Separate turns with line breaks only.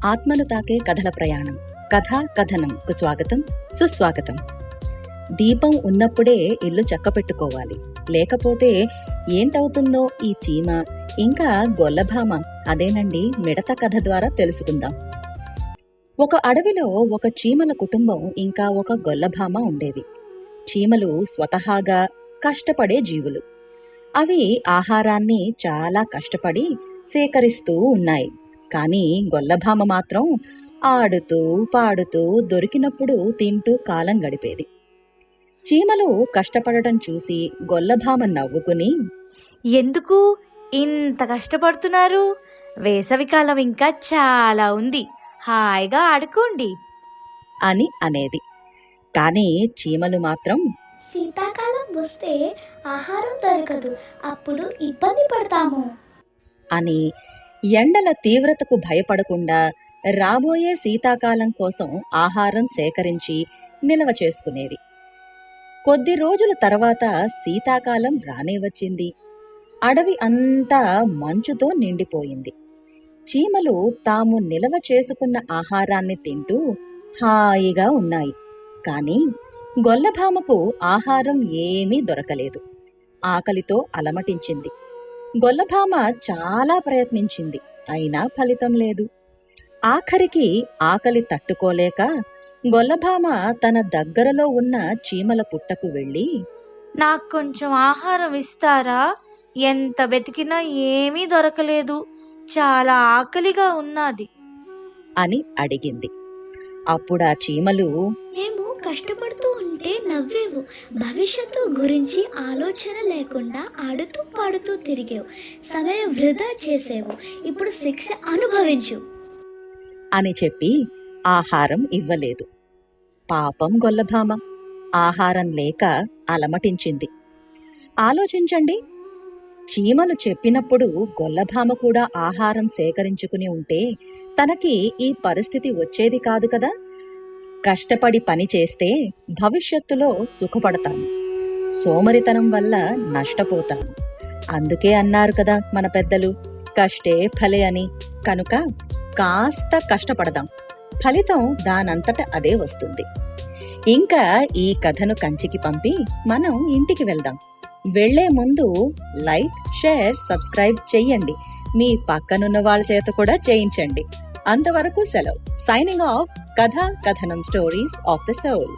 ఆత్మను తాకే కథల ప్రయాణం, కథా కథనంకు స్వాగతం, సుస్వాగతం. దీపం ఉన్నప్పుడే ఇల్లు చక్కపెట్టుకోవాలి, లేకపోతే ఏంటవుతుందో ఈ చీమ ఇంకా గొల్లభామ అదేనండి మిడత కథ ద్వారా తెలుసుకుందాం. ఒక అడవిలో ఒక చీమల కుటుంబం ఇంకా ఒక గొల్లభామ ఉండేవి. చీమలు స్వతహాగా కష్టపడే జీవులు. అవి ఆహారాన్ని చాలా కష్టపడి సేకరిస్తూ ఉన్నాయి. కానీ గొల్లభామ మాత్రం ఆడుతూ పాడుతూ దొరికినప్పుడు తింటూ కాలం గడిపేది. చీమలు కష్టపడటం చూసి గొల్లభామ నవ్వుకుని,
ఎందుకు ఇంత కష్టపడుతున్నారు? వేసవికాలం ఇంకా చాలా ఉంది, హాయిగా ఆడుకోండి
అని అనేది. కానీ చీమలు మాత్రం,
శీతాకాలం వస్తే ఆహారం దొరకదు, అప్పుడు ఇబ్బంది పడతాము
అని ఎండల తీవ్రతకు భయపడకుండా రాబోయే శీతాకాలం కోసం ఆహారం సేకరించి నిల్వ చేసుకునేవి. కొద్ది రోజుల తర్వాత శీతాకాలం రానే వచ్చింది. అడవి అంతా మంచుతో నిండిపోయింది. చీమలు తాము నిల్వ చేసుకున్న ఆహారాన్ని తింటూ హాయిగా ఉన్నాయి. కాని గొల్లభామకు ఆహారం ఏమీ దొరకలేదు. ఆకలితో అలమటించింది. గొల్లభామ చాలా ప్రయత్నించింది, అయినా ఫలితం లేదు. ఆఖరికి ఆకలి తట్టుకోలేక గొల్లభామ తన దగ్గరలో ఉన్న చీమల పుట్టకు వెళ్ళి,
నాకు కొంచెం ఆహారం ఇస్తారా? ఎంత వెతికినా ఏమీ దొరకలేదు, చాలా ఆకలిగా ఉన్నది
అని అడిగింది. అప్పుడా చీమలు,
మేము కష్టపడుతూ ఉంటే నవ్వేవు, భవిష్యత్తు గురించి ఆలోచన లేకుండా ఆడుతూ పాడుతూ తిరిగేవు, సమయం వృధా చేసేవు, ఇప్పుడు శిక్ష అనుభవించు
అని చెప్పి ఆహారం ఇవ్వలేదు. పాపం గొల్లభామ ఆహారం లేక అలమటించింది. ఆలోచించండి, చీమలు చెప్పినప్పుడు గొల్లభామ కూడా ఆహారం సేకరించుకుని ఉంటే తనకి ఈ పరిస్థితి వచ్చేది కాదు కదా. కష్టపడి పని చేస్తే భవిష్యత్తులో సుఖపడతాము, సోమరితనం వల్ల నష్టపోతాము. అందుకే అన్నారు కదా మన పెద్దలు, కష్టే ఫలే అని. కనుక కాస్త కష్టపడదాం, ఫలితం దానంతట అదే వస్తుంది. ఇంకా ఈ కథను కంచికి పంపి మనం ఇంటికి వెళ్దాం. వెళ్లే ముందు లైక్, షేర్, సబ్స్క్రైబ్ చెయ్యండి. మీ పక్కనున్న వాళ్ళ చేత కూడా చేయించండి. అంతవరకు సెలవు. Signing off. కథా కథనం, స్టోరీస్ ఆఫ్ ద సోల్.